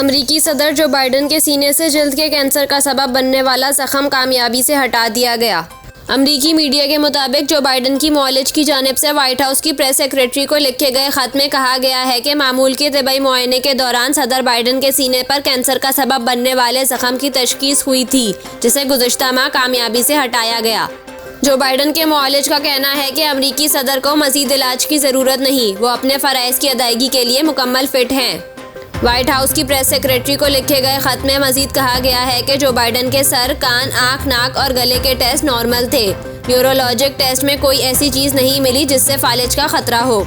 अमरीकी सदर जो बाइडन के सीने से जल्द के कैंसर का सबब बनने वाला जख्म कामयाबी से हटा दिया गया। अमरीकी मीडिया के मुताबिक जो बाइडन की मौलिज की जानिब से व्हाइट हाउस की प्रेस सेक्रेटरी को लिखे गए खत में कहा गया है कि मामूल के तिब्बी मुआयने के दौरान सदर बाइडन के सीने पर कैंसर का सबब बनने वाले जख्म की तशखीस हुई थी, जिसे गुज़िश्ता माह कामयाबी से हटाया गया। जो बाइडन के मुआलिज का कहना है कि अमरीकी सदर को मज़ीद इलाज की ज़रूरत नहीं, वो अपने फ़राइज़ की अदायगी के लिए मुकम्मल फिट हैं। व्हाइट हाउस की प्रेस सेक्रेटरी को लिखे गए खत में मजीद कहा गया है कि जो बाइडन के सर, कान, आँख, नाक और गले के टेस्ट नॉर्मल थे। न्यूरोलॉजिक टेस्ट में कोई ऐसी चीज़ नहीं मिली जिससे फालिज का खतरा हो।